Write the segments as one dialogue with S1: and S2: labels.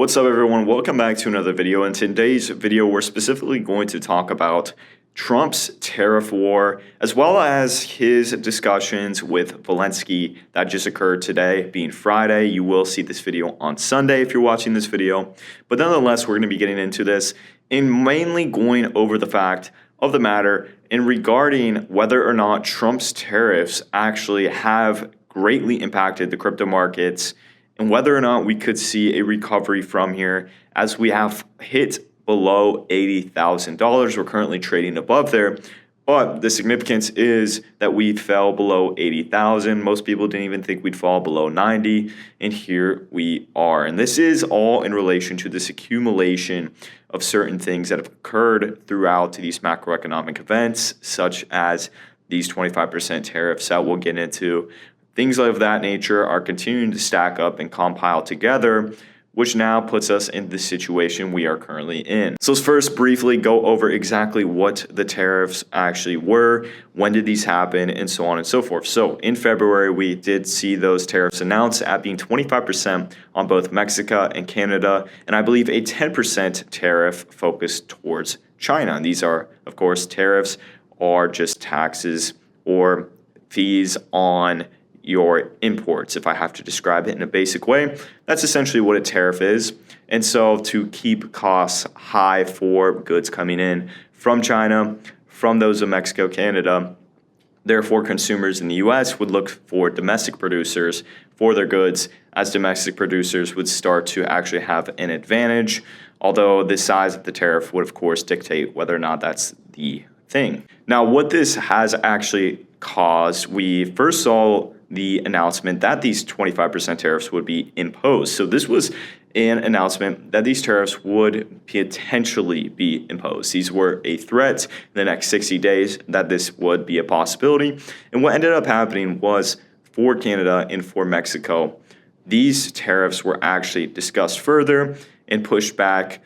S1: What's up, everyone? Welcome back to another video. In today's video, we're specifically going to talk about Trump's tariff war, as well as his discussions with Zelensky that just occurred today, being Friday. You will see this video on Sunday if you're watching this video. But nonetheless, we're going to be getting into this and mainly going over the fact of the matter and regarding whether or not Trump's tariffs actually have greatly impacted the crypto markets and whether or not we could see a recovery from here as we have hit below $80,000. We're currently trading above there, but the significance is that we fell below 80,000. Most people didn't even think we'd fall below 90, and here we are. And this is all in relation to this accumulation of certain things that have occurred throughout these macroeconomic events, such as these 25% tariffs that we'll get into. Things of that nature are continuing to stack up and compile together, which now puts us in the situation we are currently in. So let's first briefly go over exactly what the tariffs actually were, when did these happen, and so on and so forth. So in February, we did see those tariffs announced at being 25% on both Mexico and Canada, and I believe a 10% tariff focused towards China. And these are, of course, tariffs are just taxes or fees on your imports. If I have to describe it in a basic way, that's essentially what a tariff is. And so to keep costs high for goods coming in from China, from those of Mexico, Canada, therefore consumers in the US would look for domestic producers for their goods, as domestic producers would start to actually have an advantage, although the size of the tariff would of course dictate whether or not that's the thing. Now, what this has actually caused, we first saw the announcement that these 25% tariffs would be imposed. So this was an announcement that these tariffs would potentially be imposed. These were a threat in the next 60 days that this would be a possibility. And what ended up happening was for Canada and for Mexico, these tariffs were actually discussed further and pushed back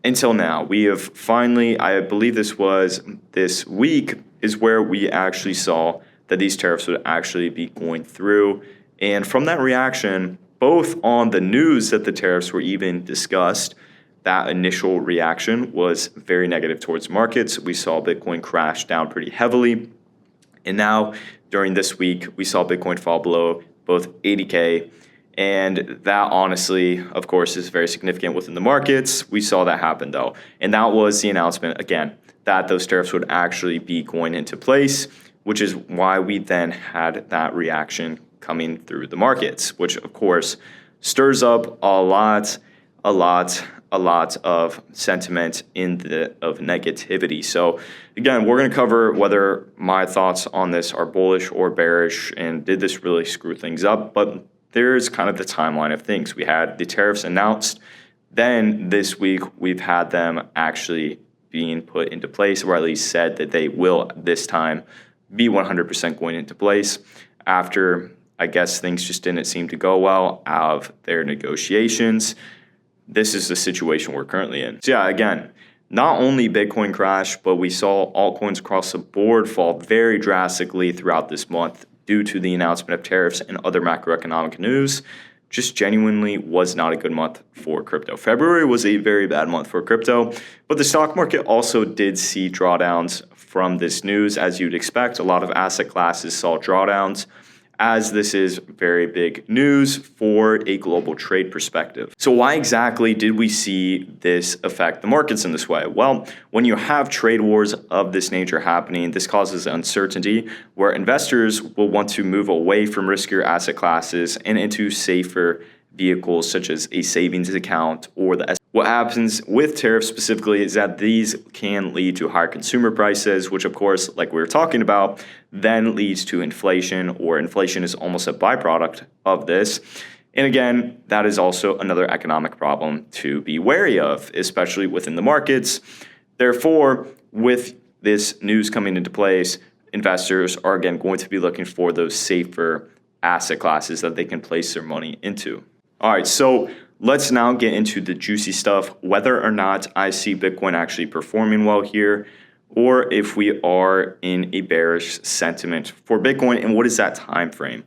S1: until now. We have finally, I believe this was this week, is where we actually saw that these tariffs would actually be going through. And from that reaction, both on the news that the tariffs were even discussed, that initial reaction was very negative towards markets. We saw Bitcoin crash down pretty heavily. And now, during this week, we saw Bitcoin fall below both 80K. And that honestly, of course, is very significant within the markets. We saw that happen though. And that was the announcement, again, that those tariffs would actually be going into place, which is why we then had that reaction coming through the markets, which of course stirs up a lot of sentiment of negativity. So again, we're going to cover whether my thoughts on this are bullish or bearish, and did this really screw things up? But there's kind of the timeline of things. We had the tariffs announced, then this week we've had them actually being put into place, or at least said that they will this time be 100% going into place after, I guess, things just didn't seem to go well out of their negotiations. This is the situation we're currently in. So yeah, again, not only Bitcoin crash, but we saw altcoins across the board fall very drastically throughout this month due to the announcement of tariffs and other macroeconomic news. Just genuinely was not a good month for crypto. February was a very bad month for crypto, but the stock market also did see drawdowns from this news. As you'd expect, a lot of asset classes saw drawdowns, as this is very big news for a global trade perspective. So why exactly did we see this affect the markets in this way? Well, when you have trade wars of this nature happening, this causes uncertainty where investors will want to move away from riskier asset classes and into safer vehicles such as a savings account or the What happens with tariffs specifically is that these can lead to higher consumer prices, which of course, like we were talking about, then leads to inflation, or inflation is almost a byproduct of this. And again, that is also another economic problem to be wary of, especially within the markets. Therefore, with this news coming into place, investors are again going to be looking for those safer asset classes that they can place their money into. All right, so let's now get into the juicy stuff, whether or not I see Bitcoin actually performing well here, or if we are in a bearish sentiment for Bitcoin, and what is that time frame.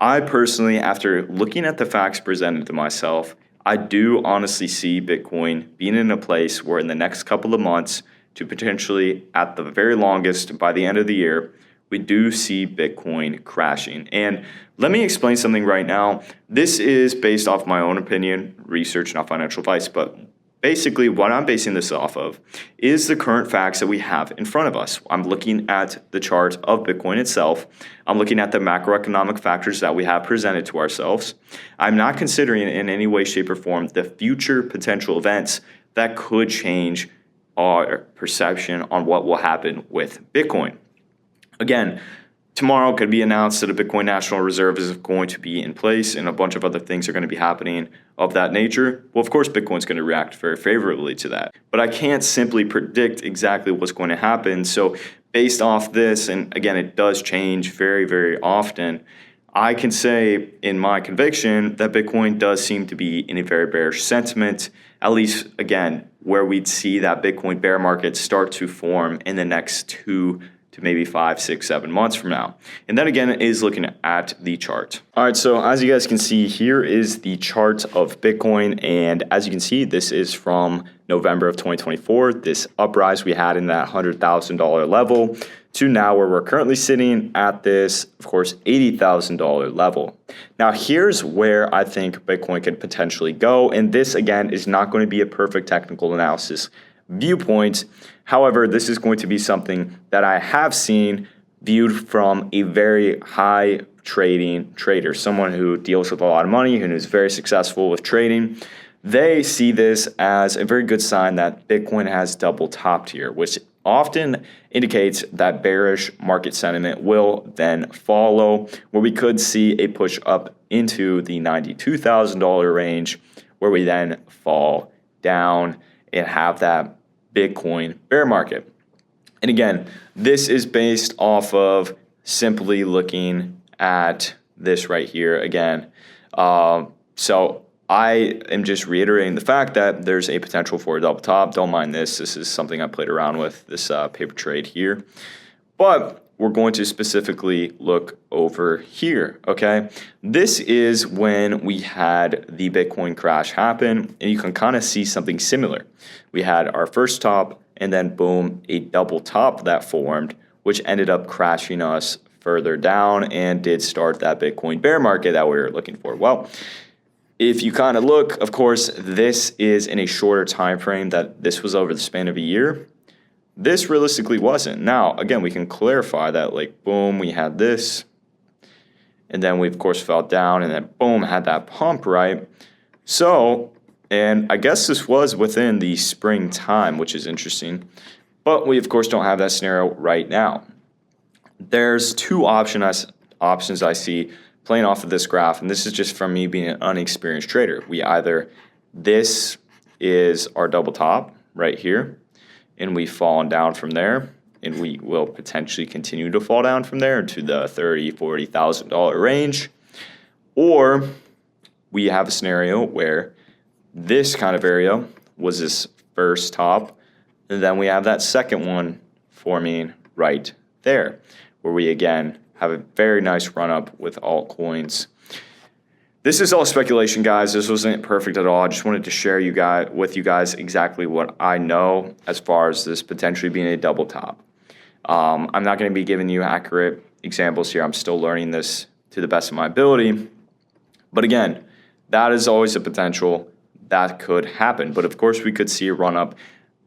S1: I personally, after looking at the facts presented to myself, I do honestly see Bitcoin being in a place where in the next couple of months to potentially at the very longest by the end of the year, we do see Bitcoin crashing. And let me explain something right now. This is based off my own opinion, research, not financial advice, but basically what I'm basing this off of is the current facts that we have in front of us. I'm looking at the chart of Bitcoin itself. I'm looking at the macroeconomic factors that we have presented to ourselves. I'm not considering in any way, shape, or form the future potential events that could change our perception on what will happen with Bitcoin. Again, tomorrow could be announced that a Bitcoin National Reserve is going to be in place and a bunch of other things are going to be happening of that nature. Well, of course, Bitcoin's going to react very favorably to that. But I can't simply predict exactly what's going to happen. So based off this, and again, it does change very, very often, I can say in my conviction that Bitcoin does seem to be in a very bearish sentiment, at least, again, where we'd see that Bitcoin bear market start to form in the next 2 to maybe 5, 6, 7 months from now. And that again is looking at the chart. All right, so as you guys can see, here is the chart of Bitcoin. And as you can see, this is from November of 2024, this uprise we had in that $100,000 level to now where we're currently sitting at this, of course, $80,000 level. Now, here's where I think Bitcoin could potentially go. And this, again, is not going to be a perfect technical analysis viewpoint. However, this is going to be something that I have seen viewed from a very high trading trader, someone who deals with a lot of money, who is very successful with trading. They see this as a very good sign that Bitcoin has double topped here, which often indicates that bearish market sentiment will then follow, where we could see a push up into the $92,000 range, where we then fall down and have that Bitcoin bear market. And again, this is based off of simply looking at this right here again. So I am just reiterating the fact that there's a potential for a double top. Don't mind this. This is something I played around with, this paper trade here. But we're going to specifically look over here, okay? This is when we had the Bitcoin crash happen, and you can kind of see something similar. We had our first top, and then boom, a double top that formed, which ended up crashing us further down and did start that Bitcoin bear market that we were looking for. Well, if you kind of look, of course, this is in a shorter time frame that this was over the span of a year. This realistically wasn't. Now, again, we can clarify that, like, boom, we had this, and then we, of course, fell down, and then, boom, had that pump, right? So, and I guess this was within the springtime, which is interesting, but we, of course, don't have that scenario right now. There's two options I see playing off of this graph, and this is just from me being an unexperienced trader. This is our double top right here, and we've fallen down from there, and we will potentially continue to fall down from there into the $30,000, $40,000 range. Or we have a scenario where this kind of area was this first top, and then we have that second one forming right there, where we again have a very nice run up with altcoins. This is all speculation, guys. This wasn't perfect at all. I just wanted to share with you guys exactly what I know as far as this potentially being a double top. I'm not going to be giving you accurate examples here. I'm still learning this to the best of my ability. But again, that is always a potential that could happen. But of course, we could see a run up.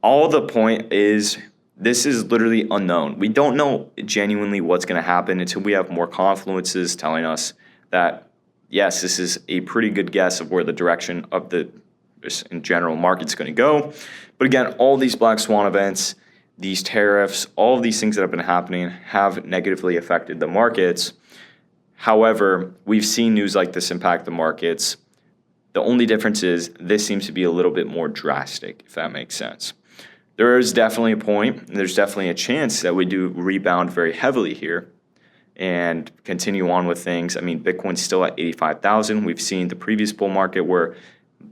S1: All the point is, this is literally unknown. We don't know genuinely what's going to happen until we have more confluences telling us that, yes, this is a pretty good guess of where the direction of the, just in general, market's going to go. But again, all these black swan events, these tariffs, all of these things that have been happening have negatively affected the markets. However, we've seen news like this impact the markets. The only difference is this seems to be a little bit more drastic, if that makes sense. There is definitely a point, and there's definitely a chance that we do rebound very heavily here and continue on with things. I mean, Bitcoin's still at 85,000. We've seen the previous bull market where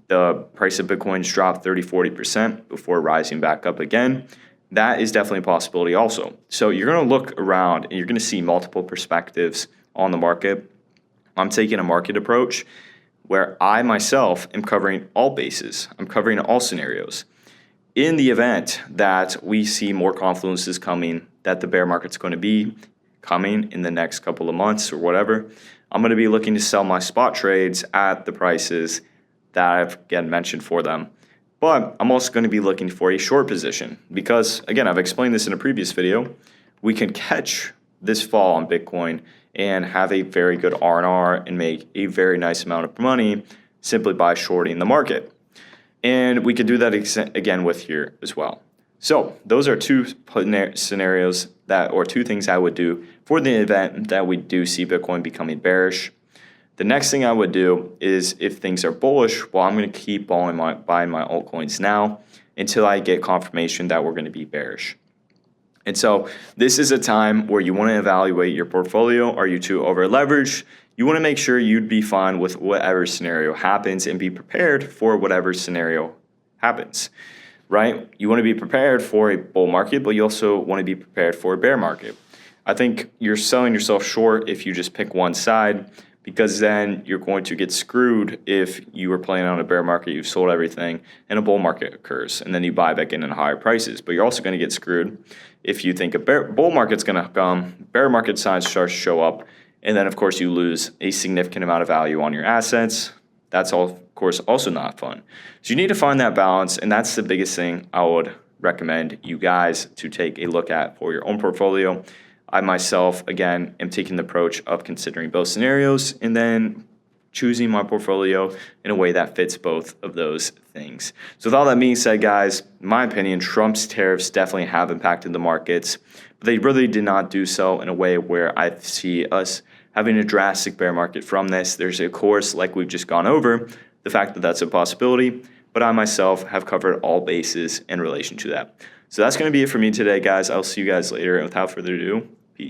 S1: the price of Bitcoin's dropped 30-40% before rising back up again. That is definitely a possibility also. So you're going to look around and you're going to see multiple perspectives on the market. I'm taking a market approach. where I myself am covering all bases. I'm covering all scenarios. In the event that we see more confluences coming, that the bear market's going to be coming in the next couple of months or whatever, I'm going to be looking to sell my spot trades at the prices that I've again mentioned for them. But I'm also going to be looking for a short position because, again, I've explained this in a previous video. We can catch this fall on Bitcoin and have a very good R&R and make a very nice amount of money simply by shorting the market. And we could do that again with here as well. So those are two scenarios or two things I would do for the event that we do see Bitcoin becoming bearish. The next thing I would do is if things are bullish, well, I'm going to keep buying my altcoins now until I get confirmation that we're going to be bearish. And so this is a time where you want to evaluate your portfolio. Are you too over leveraged? You want to make sure you'd be fine with whatever scenario happens and be prepared for whatever scenario happens, right? You want to be prepared for a bull market, but you also want to be prepared for a bear market. I think you're selling yourself short if you just pick one side, because then you're going to get screwed if you were playing on a bear market, you've sold everything, and a bull market occurs, and then you buy back in at higher prices. But you're also going to get screwed if you think a bull market's going to come, bear market signs start to show up, and then, of course, you lose a significant amount of value on your assets. That's, all, of course, also not fun. So you need to find that balance, and that's the biggest thing I would recommend you guys to take a look at for your own portfolio. I myself, again, am taking the approach of considering both scenarios and then choosing my portfolio in a way that fits both of those things. So with all that being said, guys, in my opinion, Trump's tariffs definitely have impacted the markets, but they really did not do so in a way where I see us having a drastic bear market from this. There's, of course, like we've just gone over, the fact that that's a possibility, but I myself have covered all bases in relation to that. So that's going to be it for me today, guys. I'll see you guys later. And without further ado,